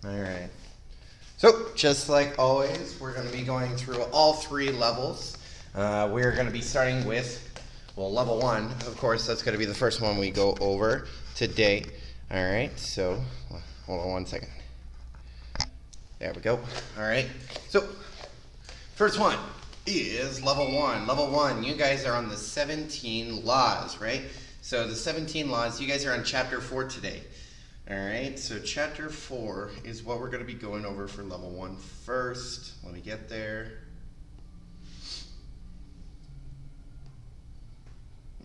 All right. So, just like always, we're going to be going through all three levels. We're going to be starting with, well, level one. Of course, that's going to be the first one we go over today. All right. So, hold on one second. There we go. All right. So, first one is level one. Level one, you guys are on the 17 laws, right? So, the 17 laws, you guys are on chapter 4 today. All right, so chapter 4 is what we're going to be going over for level 1 first. Let me get there.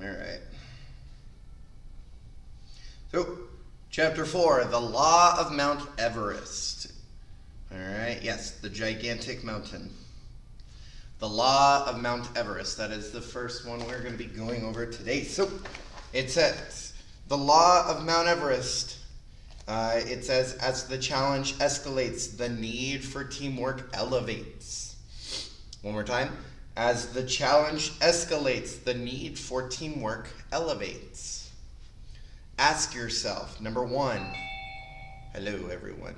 All right. So, chapter 4, the law of Mount Everest. All right, yes, the gigantic mountain. The law of Mount Everest, that is the first one we're going to be going over today. So, it says, the law of Mount Everest. It says, as the challenge escalates, the need for teamwork elevates. One more time. As the challenge escalates, the need for teamwork elevates. Ask yourself, number 1. Hello, everyone.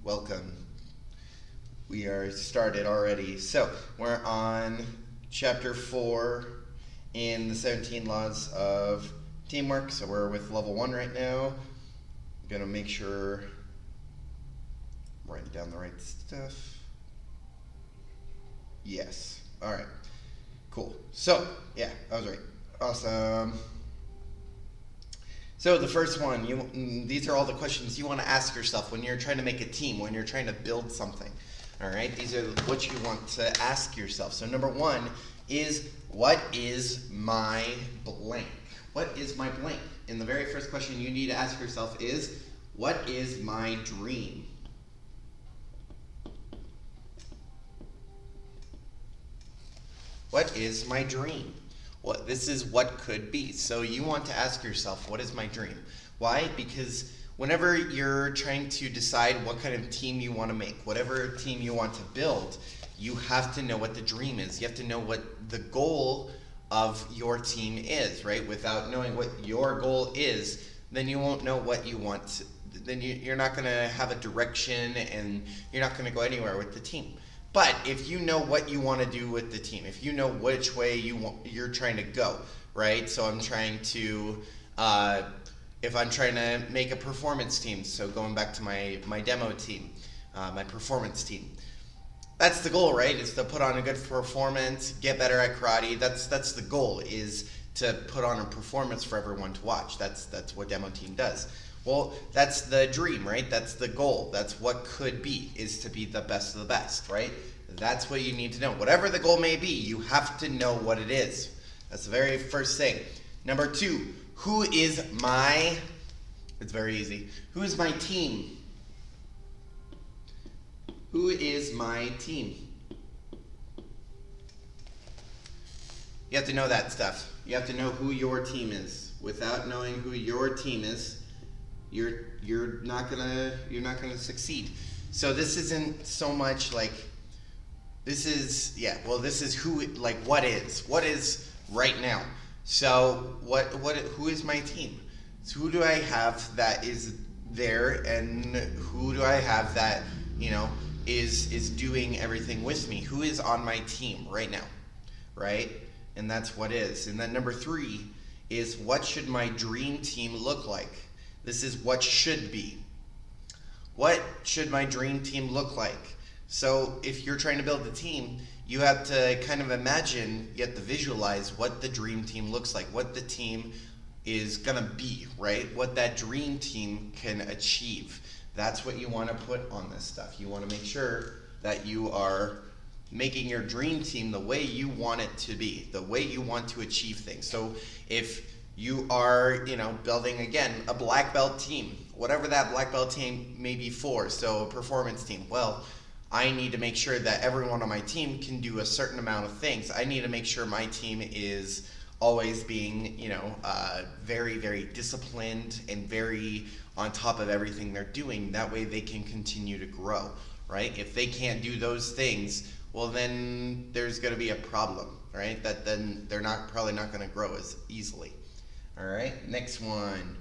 Welcome. We are started already. So, we're on chapter 4 in the 17 laws of teamwork. So, we're with level 1 right now. Gonna make sure I'm writing down the right stuff. Yes. All right. Cool. So, yeah, I was right. Awesome. So the first one, these are all the questions you want to ask yourself when you're trying to make a team, when you're trying to build something. All right. These are what you want to ask yourself. So number 1 is, what is my blank? What is my blank? And the very first question you need to ask yourself is, what is my dream? What is my dream? Well, this is what could be. So you want to ask yourself, what is my dream? Why? Because whenever you're trying to decide what kind of team you want to make, whatever team you want to build, you have to know what the dream is. You have to know what the goal of your team is, right? Without knowing what your goal is, then you won't know what you want to, then you're not going to have a direction, and you're not going to go anywhere with the team. But if you know what you want to do with the team, if you know which way you're trying to go, right? So I'm trying to, if I'm trying to make a performance team, so going back to my demo team, my performance team, that's the goal, right? Is to put on a good performance, get better at karate. That's the goal, is to put on a performance for everyone to watch. That's what demo team does. Well, that's the dream, right? That's the goal. That's what could be, is to be the best of the best, right? That's what you need to know. Whatever the goal may be, you have to know what it is. That's the very first thing. Number 2, who is my, it's very easy. Who is my team? Who is my team? You have to know that stuff. You have to know who your team is. Without knowing who your team is, you're not gonna succeed. So this isn't so much like, this is who, like, what is right now. So who is my team? So who do I have that is there, and who do I have that, is doing everything with me? Who is on my team right now, right? And that's what is. And then number 3 is, what should my dream team look like? This is what should be. What should my dream team look like? So if you're trying to build a team, you have to kind of imagine, you have to visualize what the dream team looks like, what the team is gonna be, right? What that dream team can achieve. That's what you want to put on this stuff. You want to make sure that you are making your dream team the way you want it to be, the way you want to achieve things. So if you are, building, again, a black belt team, whatever that black belt team may be for, so a performance team, well, I need to make sure that everyone on my team can do a certain amount of things. I need to make sure my team is always being, very, very disciplined and very on top of everything they're doing. That way they can continue to grow, right? If they can't do those things, well, then there's going to be a problem, right? That then they're probably not going to grow as easily. All right, next one.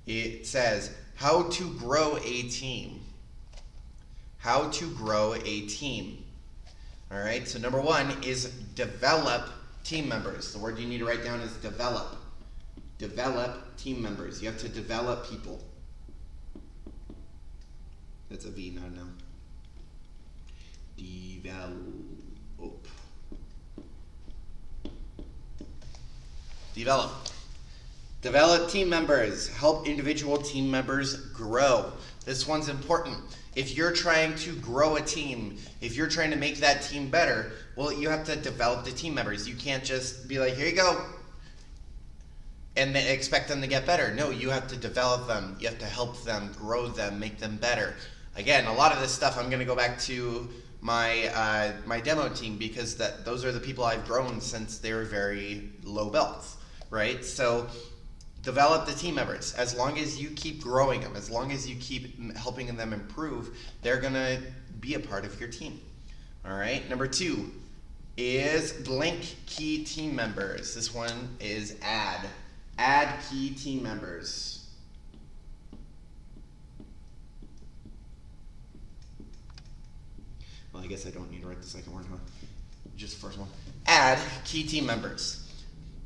It says, how to grow a team. How to grow a team. All right, so number one is develop team members. The word you need to write down is develop. Develop team members. You have to develop people. That's a V, not an L. Develop. Develop. Develop team members. Help individual team members grow. This one's important. If you're trying to grow a team, if you're trying to make that team better, well, you have to develop the team members. You can't just be like, here you go, and then expect them to get better. No, you have to develop them. You have to help them, grow them, make them better. Again, a lot of this stuff, I'm going to go back to my my demo team, because those are the people I've grown since they were very low belts, right? So develop the team members. As long as you keep growing them, as long as you keep helping them improve, they're going to be a part of your team. All right, number two is blank key team members. This one is add. Add key team members. Well, I guess I don't need to write the second word, huh? Just the first one. Add key team members.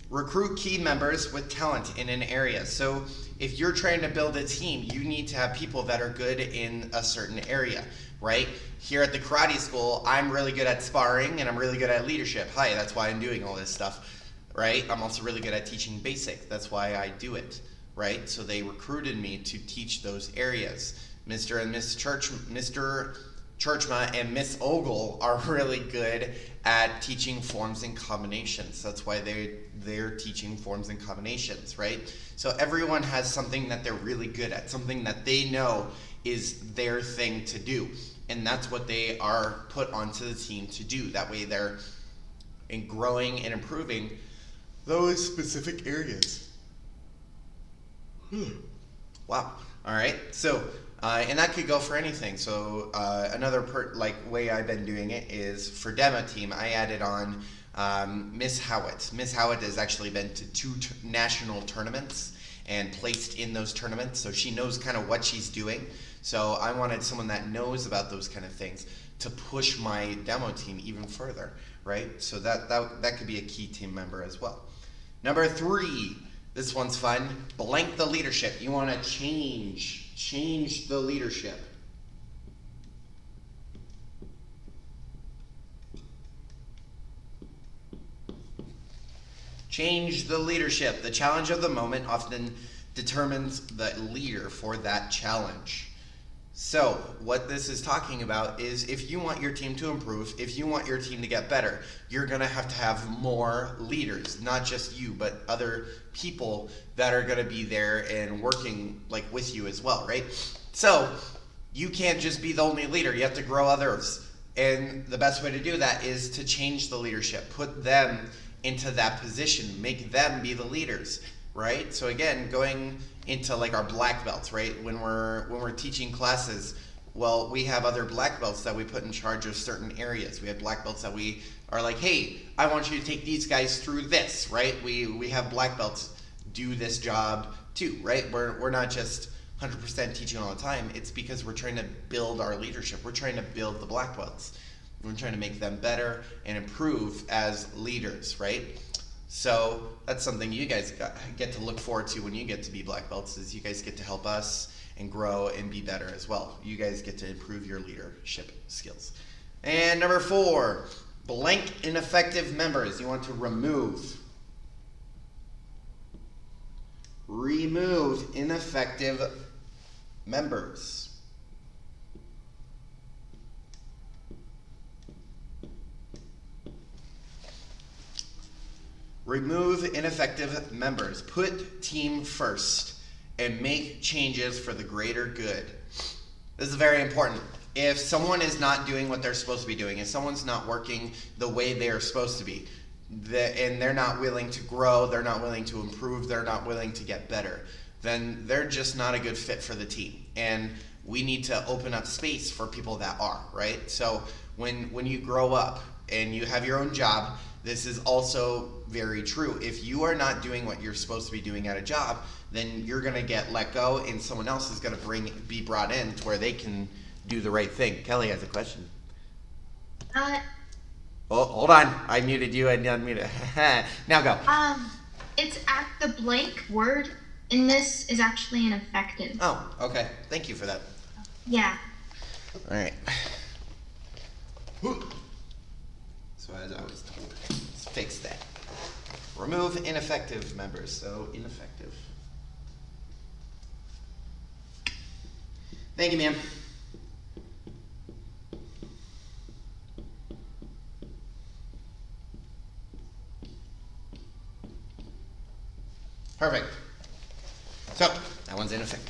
Recruit key members with talent in an area. So if you're trying to build a team, you need to have people that are good in a certain area, right? Here at the karate school, I'm really good at sparring and I'm really good at leadership. Hi, that's why I'm doing all this stuff, right? I'm also really good at teaching basic. That's why I do it, right? So they recruited me to teach those areas. Mr. and Miss Mr. Churchma and Miss Ogle are really good at teaching forms and combinations. That's why they're teaching forms and combinations, right? So everyone has something that they're really good at, something that they know is their thing to do. And that's what they are put onto the team to do. That way they're growing and improving those specific areas. Wow. All right. So and that could go for anything. So another way I've been doing it is for demo team, I added on Miss Howitt. Miss Howitt has actually been to 2 national tournaments and placed in those tournaments, so she knows kind of what she's doing. So I wanted someone that knows about those kind of things to push my demo team even further, right? So that could be a key team member as well. Number 3, this one's fun. Blank the leadership. You want to change the leadership. Change the leadership. The challenge of the moment often determines the leader for that challenge. So what this is talking about is if you want your team to improve, if you want your team to get better, you're going to have more leaders, not just you, but other people that are going to be there and working with you as well, right? So you can't just be the only leader. You have to grow others. And the best way to do that is to change the leadership, put them into that position, make them be the leaders, right? So again, going into our black belts, right? When we're teaching classes, well, we have other black belts that we put in charge of certain areas. We have black belts that we are like, hey, I want you to take these guys through this, right? We have black belts do this job too, right? We're not just 100% teaching all the time. It's because we're trying to build our leadership. We're trying to build the black belts. We're trying to make them better and improve as leaders, right? So that's something you guys get to look forward to when you get to be black belts, is you guys get to help us and grow and be better as well. You guys get to improve your leadership skills. And number 4, blank ineffective members. You want to remove ineffective members. Remove ineffective members. Put team first and make changes for the greater good. This is very important. If someone is not doing what they're supposed to be doing, if someone's not working the way they are supposed to be, and they're not willing to grow, they're not willing to improve, they're not willing to get better, then they're just not a good fit for the team. And we need to open up space for people that are, right? So when you grow up and you have your own job, this is also very true. If you are not doing what you're supposed to be doing at a job, then you're going to get let go, and someone else is going to be brought in to where they can do the right thing. Kelly has a question. Uh, Oh, hold on. I muted you and unmuted. Now go. it's the blank word in this is actually an effective. Oh, okay. Thank you for that. Yeah. All right. So as I was told, let's fix that. Remove ineffective members. So ineffective. Thank you, ma'am. Perfect. So that one's ineffective.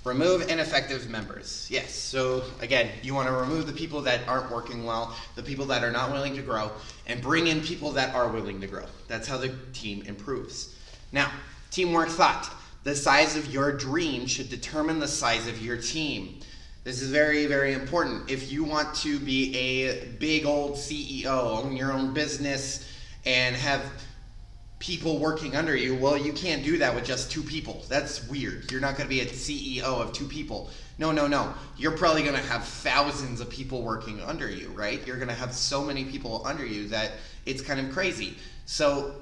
Remove ineffective members. Yes, so again, you want to remove the people that aren't working well, the people that are not willing to grow, and bring in people that are willing to grow. That's how the team improves. Now, teamwork thought. The size of your dream should determine the size of your team. This is very, very important. If you want to be a big old CEO, own your own business, and have people working under you, well, you can't do that with just 2 people. That's weird. You're not going to be a CEO of 2 people. No. You're probably going to have thousands of people working under you, right? You're going to have so many people under you that it's kind of crazy. So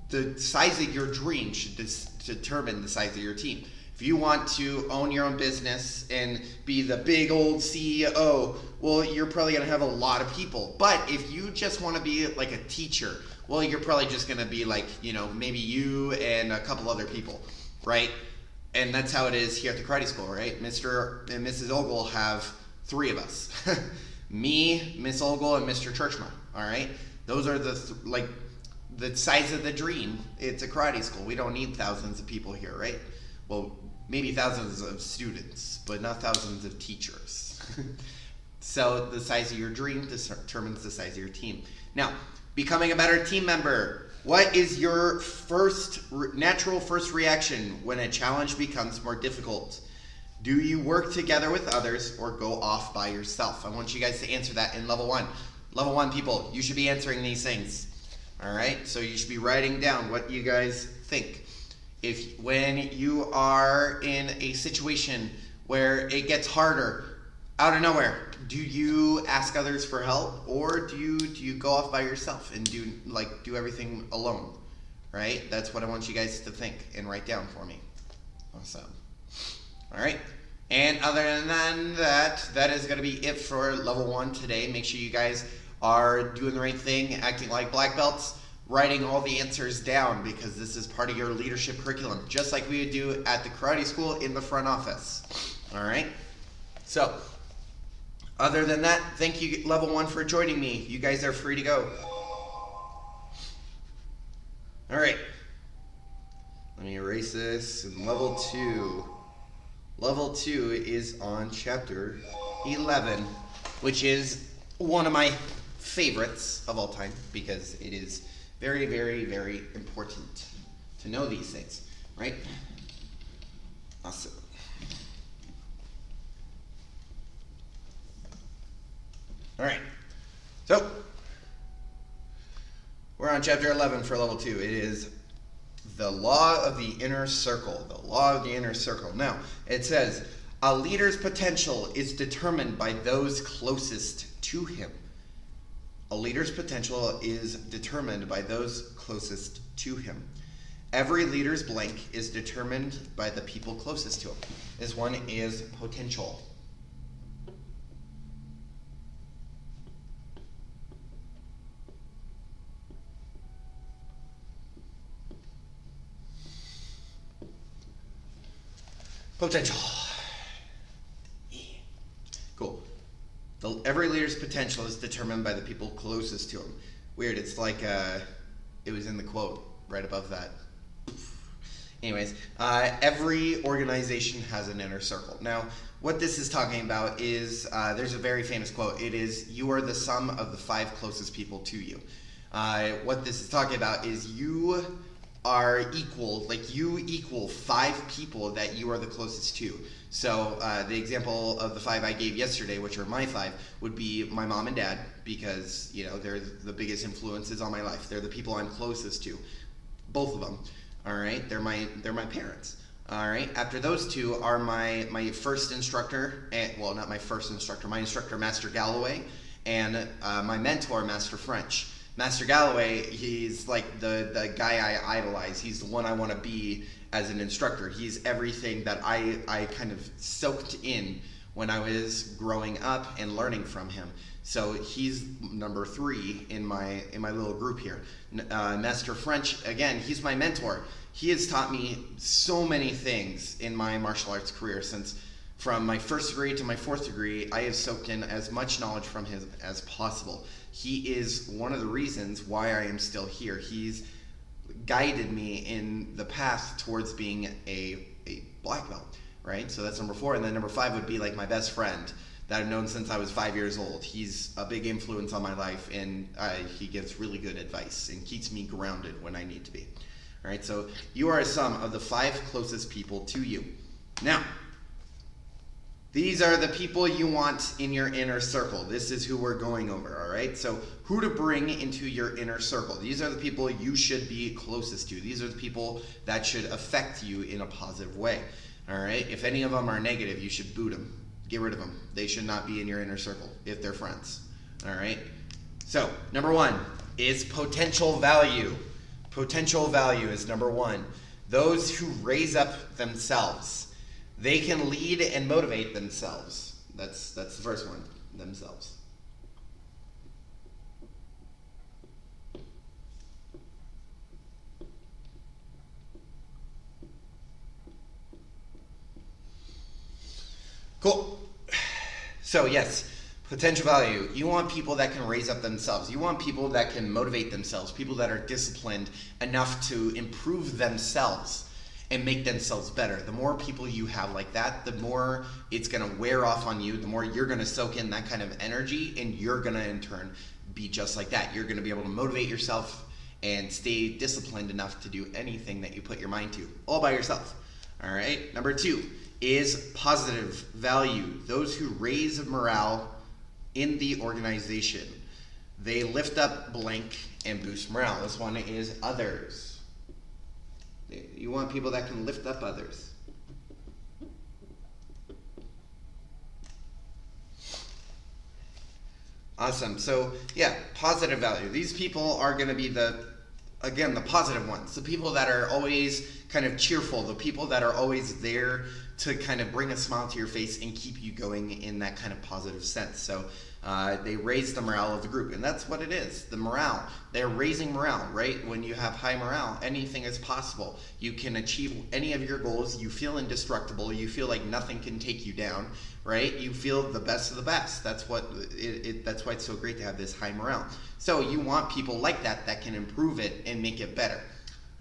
the size of your dream should determine the size of your team. If you want to own your own business and be the big old CEO, well, you're probably going to have a lot of people. But if you just want to be like a teacher, well, you're probably just going to be like, maybe you and a couple other people, right? And that's how it is here at the karate school, right? Mr. and Mrs. Ogle have 3 of us. Me, Miss Ogle, and Mr. Churchma, all right? Those are the size of the dream. It's a karate school. We don't need thousands of people here, right? Well, maybe thousands of students, but not thousands of teachers. So the size of your dream determines the size of your team. Now, becoming a better team member. What is your natural first reaction when a challenge becomes more difficult? Do you work together with others or go off by yourself? I want you guys to answer that in level 1. Level 1 people, you should be answering these things. All right, so you should be writing down what you guys think. When you are in a situation where it gets harder out of nowhere, do you ask others for help, or do you go off by yourself and do everything alone? Right? That's what I want you guys to think and write down for me. Awesome. All right. And other than that, that is going to be it for level 1 today. Make sure you guys are doing the right thing, acting like black belts, writing all the answers down, because this is part of your leadership curriculum, just like we would do at the karate school in the front office. All right? So, other than that, thank you, level 1, for joining me. You guys are free to go. All right. Let me erase this. And level 2. Level 2 is on chapter 11, which is one of my favorites of all time, because it is very, very, very important to know these things, right? Awesome. All right, so we're on chapter 11 for level 2. It is the law of the inner circle. The law of the inner circle. Now, it says, a leader's potential is determined by those closest to him. A leader's potential is determined by those closest to him. Every leader's blank is determined by the people closest to him. This one is potential. Potential. Yeah. Cool. Every leader's potential is determined by the people closest to him. Weird, it's like it was in the quote right above that. Anyways, every organization has an inner circle. Now, what this is talking about is, there's a very famous quote. It is, you are the sum of the 5 closest people to you. What this is talking about is you are equal, like you equal 5 people that you are the closest to. So the example of the 5 I gave yesterday, which are my 5, would be my mom and dad, because they're the biggest influences on my life. They're the people I'm closest to, both of them. All right, they're my parents. All right. After those two are my first instructor, and well, not my first instructor, my instructor, Master Galloway, and my mentor, Master French. Master Galloway, he's like the guy I idolize. He's the one I want to be as an instructor. He's everything that I kind of soaked in when I was growing up and learning from him. So he's number 3 in my little group here. Master French, again, he's my mentor. He has taught me so many things in my martial arts career. Since from my first degree to my 4th degree, I have soaked in as much knowledge from him as possible. He is one of the reasons why I am still here. He's guided me in the path towards being a black belt, right? So that's number 4. And then number 5 would be like my best friend that I've known since I was 5 years old. He's a big influence on my life, and he gives really good advice and keeps me grounded when I need to be. All right, so you are some of the 5 closest people to you. Now, these are the people you want in your inner circle. This is who we're going over, all right? So who to bring into your inner circle. These are the people you should be closest to. These are the people that should affect you in a positive way, all right? If any of them are negative, you should boot them. Get rid of them. They should not be in your inner circle if they're friends, all right? So number 1 is potential value. Potential value is number 1. Those who raise up themselves. They can lead and motivate themselves. That's the first one, themselves. Cool. So yes, potential value. You want people that can raise up themselves. You want people that can motivate themselves, people that are disciplined enough to improve themselves and make themselves better. The more people you have like that, the more it's going to wear off on you, the more you're going to soak in that kind of energy, and you're going to in turn be just like that. You're going to be able to motivate yourself and stay disciplined enough to do anything that you put your mind to, all by yourself. All right. Number 2 is positive value. Those who raise morale in the organization. They lift up blank and boost morale. This one is others. You want people that can lift up others. Awesome. So yeah, positive value. These people are going to be the positive ones. The people that are always kind of cheerful. The people that are always there to kind of bring a smile to your face and keep you going in that kind of positive sense. So they raise the morale of the group, and that's what it is, the morale. They're raising morale, right? When you have high morale, anything is possible. You can achieve any of your goals. You feel indestructible. You feel like nothing can take you down, right? You feel the best of the best. That's what that's why it's so great to have this high morale. So you want people like that can improve it and make it better.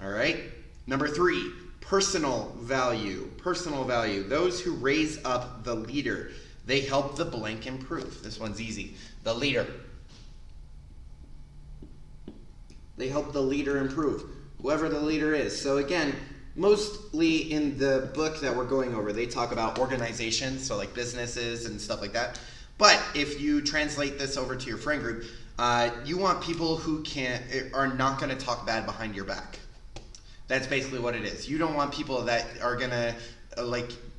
All right? Number 3, personal value. Personal value. Those who raise up the leader. They help the blank improve. This one's easy. The leader. They help the leader improve. Whoever the leader is. So again, mostly in the book that we're going over, they talk about organizations, so like businesses and stuff like that. But if you translate this over to your friend group, you want people who are not going to talk bad behind your back. That's basically what it is. You don't want people that are going to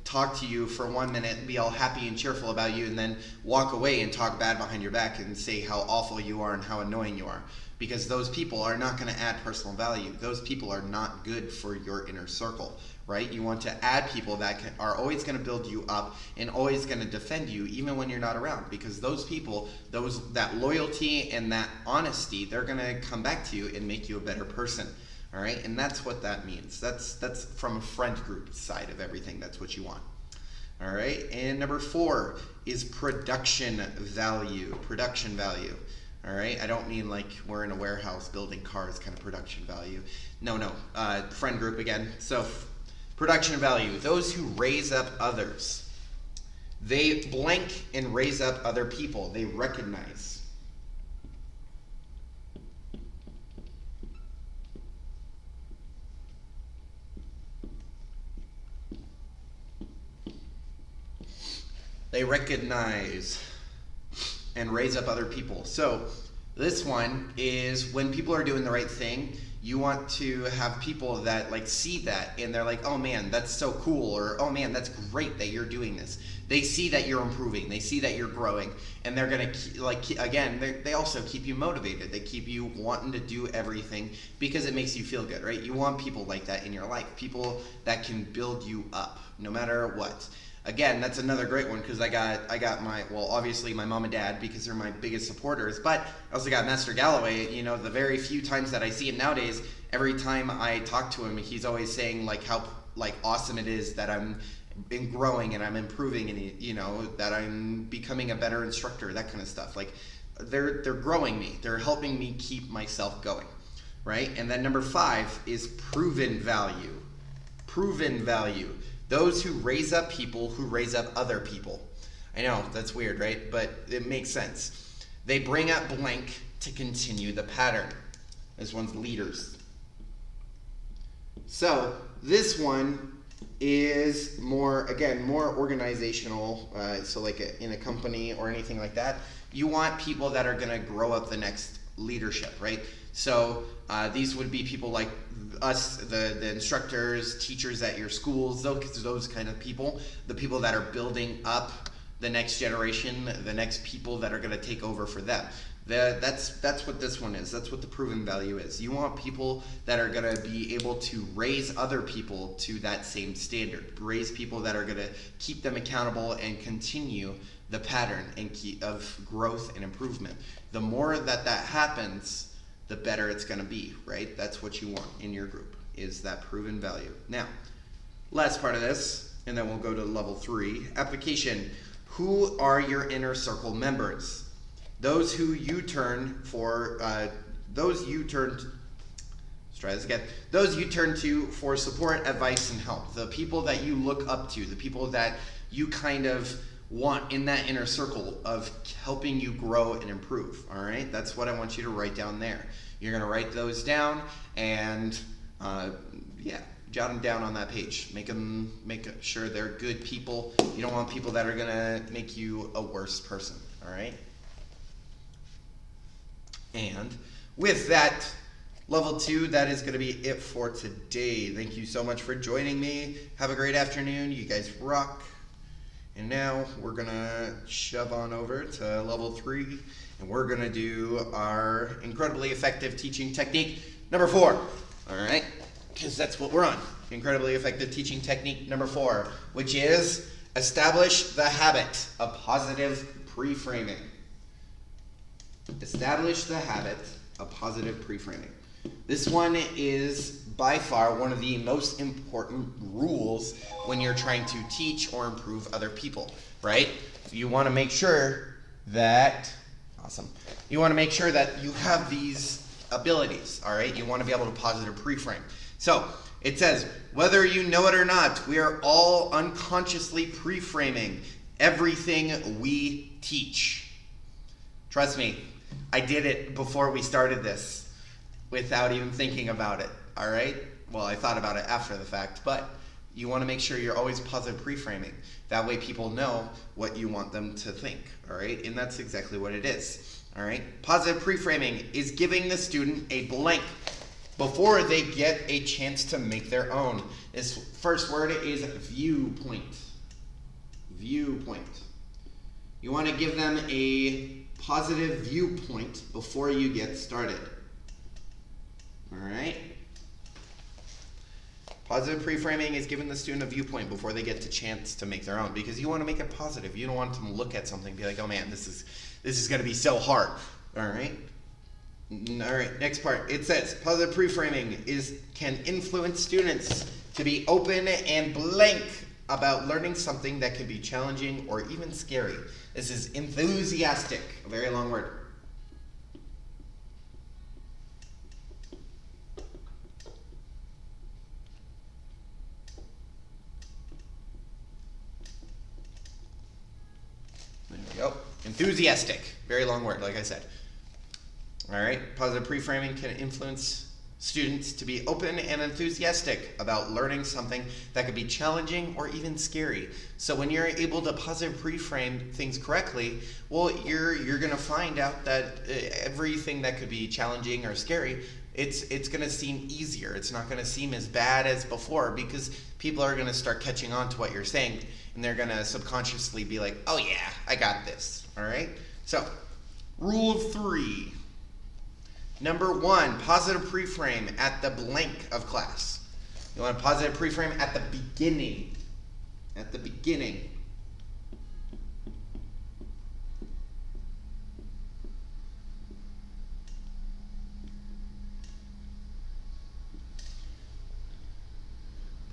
talk to you for 1 minute and be all happy and cheerful about you and then walk away and talk bad behind your back and say how awful you are and how annoying you are. Because those people are not going to add personal value. Those people are not good for your inner circle, right? You want to add people that are always going to build you up and always going to defend you even when you're not around. Because those people, that loyalty and that honesty, they're going to come back to you and make you a better person. All right, and that's what that means. That's from a friend group side of everything. That's what you want. All right, and number 4 is production value. Production value. All right, I don't mean like we're in a warehouse building cars kind of production value. No. Friend group again. So production value. Those who raise up others. They blank and raise up other people. They recognize. They recognize and raise up other people. So This one is when people are doing the right thing, you want to have people that like see that and they're like, oh man, that's so cool, or oh man, that's great that you're doing this. They see that you're improving, they see that you're growing, and they're gonna they also keep you motivated. They keep you wanting to do everything because it makes you feel good, right? You want people like that in your life, people that can build you up no matter what. Again, that's another great one because I got my, well, obviously my mom and dad because they're my biggest supporters, but I also got Master Galloway. You know, the very few times that I see him nowadays, every time I talk to him, he's always saying like how like awesome it is that I'm been growing and I'm improving, and you know that I'm becoming a better instructor, that kind of stuff. Like they're growing me, they're helping me keep myself going, right? And then number 5 is proven value. Proven value. Those who raise up people who raise up other people. I know, that's weird, right? But it makes sense. They bring up blank to continue the pattern. This one's leaders. So this one is more, again, more organizational. So like in a company or anything like that, you want people that are going to grow up the next leadership, right? So these would be people like us, the instructors, teachers at your schools, those kind of people, the people that are building up the next generation, the next people that are going to take over for them. That's what this one is. That's what the proven value is. You want people that are going to be able to raise other people to that same standard, raise people that are going to keep them accountable and continue the pattern of growth and improvement. The more that happens, the better it's going to be, right? That's what you want in your group, is that proven value. Now, last part of this, and then we'll go to level 3, application. Who are your inner circle members? Those who you turn for, those you turn to for support, advice, and help. The people that you look up to, the people that you kind of want in that inner circle of helping you grow and improve. All right, that's what I want you to write down there. You're going to write those down and jot them down on that page. Make sure they're good people. You don't want people that are going to make you a worse person. All right. And with that, level 2, that is going to be it for today. Thank you so much for joining me. Have a great afternoon. You guys rock. And now we're gonna shove on over to level 3, and we're gonna do our incredibly effective teaching technique number 4. All right, because that's what we're on. Incredibly effective teaching technique number 4, which is establish the habit of positive pre-framing. Establish the habit of positive pre-framing. This one is by far one of the most important rules when you're trying to teach or improve other people, right? You want to make sure that, you want to make sure that you have these abilities, all right? You want to be able to positive pre-frame. So it says, whether you know it or not, we are all unconsciously pre-framing everything we teach. Trust me, I did it before we started this without even thinking about it, all right? Well, I thought about it after the fact, but you want to make sure you're always positive pre-framing. That way people know what you want them to think, all right? And that's exactly what it is, all right? Positive pre-framing is giving the student a blank before they get a chance to make their own. This first word is viewpoint. Viewpoint. You want to give them a positive viewpoint before you get started. All right? Positive pre-framing is giving the student a viewpoint before they get the chance to make their own, because you want to make it positive. You don't want them to look at something and be like, oh man, this is going to be so hard. All right? All right, next part. It says positive pre-framing can influence students to be open and blank about learning something that can be challenging or even scary. This is enthusiastic, a very long word. There we go. Enthusiastic, very long word, like I said. All right, positive pre-framing can influence students to be open and enthusiastic about learning something that could be challenging or even scary. So when you're able to positive pre-frame things correctly, well, you're going to find out that everything that could be challenging or scary, it's going to seem easier. It's not going to seem as bad as before, because people are going to start catching on to what you're saying, and they're going to subconsciously be like, oh yeah, I got this. All right? So, rule of 3. Number 1, positive pre-frame at the blank of class. You want a positive pre-frame at the beginning. At the beginning.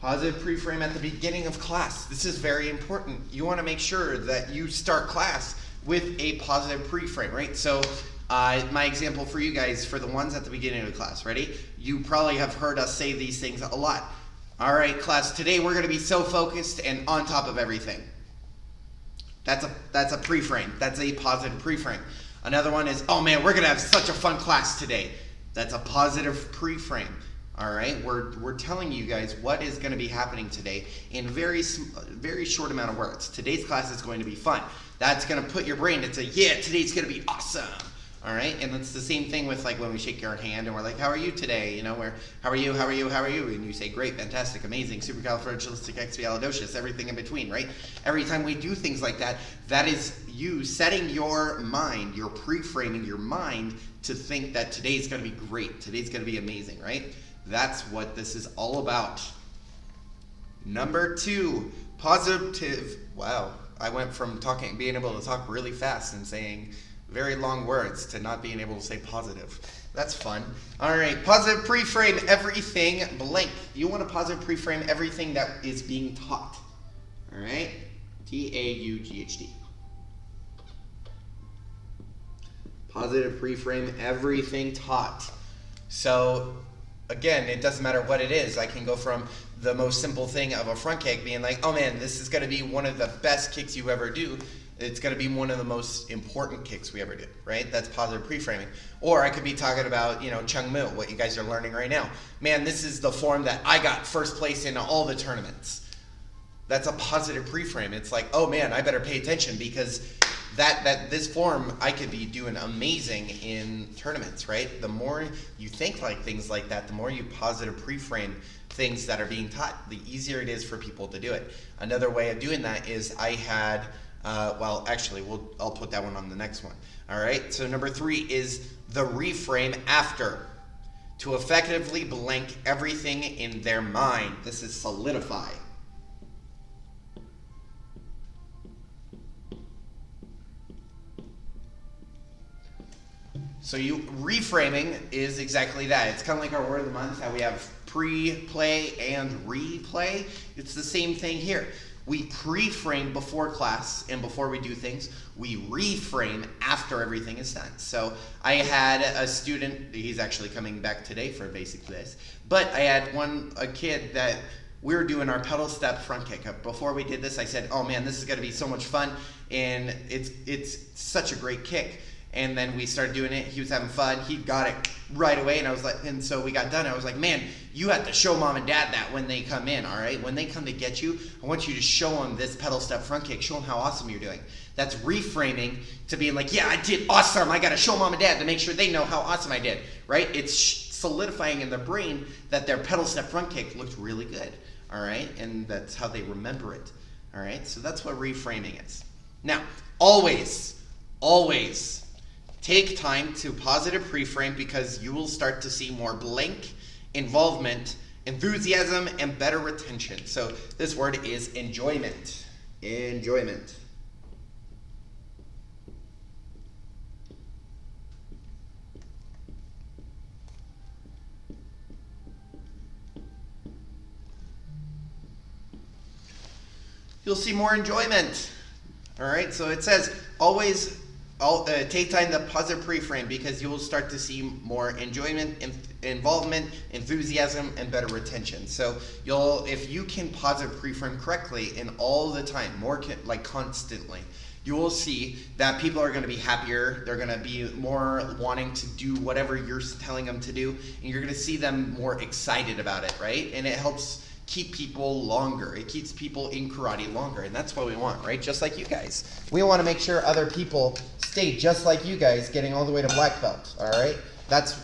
Positive pre-frame at the beginning of class. This is very important. You want to make sure that you start class with a positive pre-frame, right? So my example for you guys, for the ones at the beginning of the class, ready? You probably have heard us say these things a lot. All right, class, today we're going to be so focused and on top of everything. That's a pre-frame. That's a positive pre-frame. Another one is, oh man, we're going to have such a fun class today. That's a positive pre-frame. All right, we're telling you guys what is going to be happening today in very short amount of words. Today's class is going to be fun. That's going to put your brain into, yeah, today's going to be awesome. All right, and it's the same thing with like when we shake your hand and we're like, how are you today? You know, how are you? And you say, great, fantastic, amazing, supercalifragilisticexpialidocious, everything in between, right? Every time we do things like that, that is you setting your mind, you're pre-framing your mind to think that today's going to be great, today's going to be amazing, right? That's what this is all about. Number 2, positive. Wow, I went from being able to talk really fast and saying very long words to not being able to say positive. That's fun. All right, positive pre-frame everything blank. You want to positive pre-frame everything that is being taught. All right, TAUGHD. Positive pre-frame everything taught. So again, it doesn't matter what it is. I can go from the most simple thing of a front kick being like, oh man, this is going to be one of the best kicks you ever do. It's going to be one of the most important kicks we ever do, right? That's positive pre-framing. Or I could be talking about, Chung Mu, what you guys are learning right now. Man, this is the form that I got first place in all the tournaments. That's a positive pre-frame. It's like, oh man, I better pay attention because that this form, I could be doing amazing in tournaments, right? The more you think like things like that, the more you positive pre-frame things that are being taught, the easier it is for people to do it. Another way of doing that is I had, I'll put that one on the next one. All right, so number 3 is the reframe after. To effectively blank everything in their mind. This is solidify. So reframing is exactly that. It's kind of like our word of the month, how we have pre-play and replay. It's the same thing here. We pre-frame before class and before we do things. We reframe after everything is done. So I had a student, he's actually coming back today for basically this, but I had a kid that we were doing our pedal step front kick. Before we did this, I said, oh man, this is gonna be so much fun, and it's such a great kick. And then we started doing it. He was having fun. He got it right away. And I was like, and so we got done. I was like, man, you have to show mom and dad that when they come in, all right? When they come to get you, I want you to show them this pedal step front kick. Show them how awesome you're doing. That's reframing to being like, yeah, I did awesome. I got to show mom and dad to make sure they know how awesome I did, right? It's solidifying in their brain that their pedal step front kick looked really good, all right? And that's how they remember it, all right? So that's what reframing is. Now, always take time to positive pre-frame, because you will start to see more blank, involvement, enthusiasm, and better retention. So this word is enjoyment. Enjoyment. You'll see more enjoyment. All right, so it says always take time to positive pre-frame, because you will start to see more enjoyment, involvement, enthusiasm, and better retention. So if you can positive pre-frame correctly and all the time, constantly, you will see that people are going to be happier. They're going to be more wanting to do whatever you're telling them to do, and you're going to see them more excited about it, right? And it helps keep people longer. It keeps people in karate longer, and that's what we want, right? Just like you guys. We want to make sure other people stay just like you guys, getting all the way to black belt, all right? That's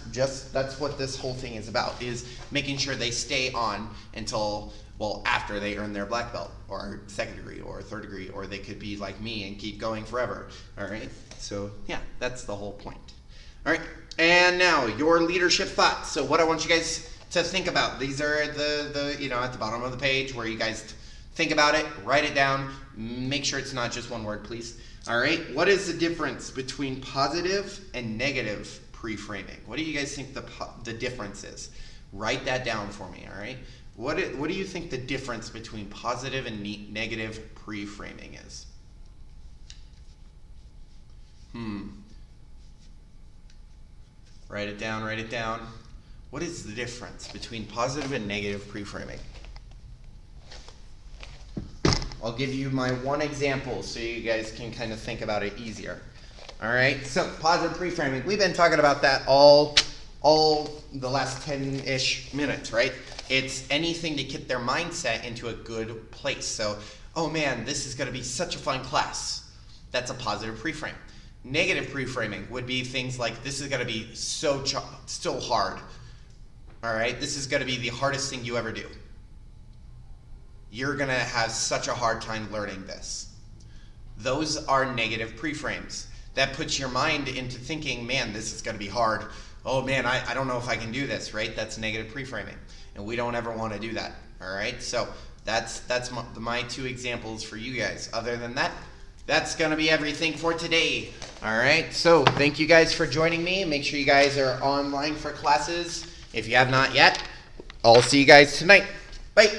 what this whole thing is about, is making sure they stay on until, well, after they earn their black belt, or second degree, or third degree, or they could be like me and keep going forever, all right? So, yeah, that's the whole point. All right, and now, your leadership thoughts. So what I want you guys to think about, these are the at the bottom of the page where you guys think about it, write it down, make sure it's not just one word, please. All right, what is the difference between positive and negative pre-framing? What do you guys think the difference is? Write that down for me, all right? What do you think the difference between positive and negative pre-framing is? Write it down, write it down. What is the difference between positive and negative pre-framing? I'll give you my one example so you guys can kind of think about it easier. All right, so positive pre-framing. We've been talking about that all the last 10-ish minutes, right? It's anything to get their mindset into a good place. So, oh man, this is going to be such a fun class. That's a positive pre-frame. Negative pre-framing would be things like, this is going to be so hard. All right, this is going to be the hardest thing you ever do. You're going to have such a hard time learning this. Those are negative pre-frames. That puts your mind into thinking, man, this is going to be hard. Oh man, I don't know if I can do this, right? That's negative pre-framing. And we don't ever want to do that, all right? So that's my two examples for you guys. Other than that, that's going to be everything for today, all right? So thank you guys for joining me. Make sure you guys are online for classes. If you have not yet, I'll see you guys tonight. Bye.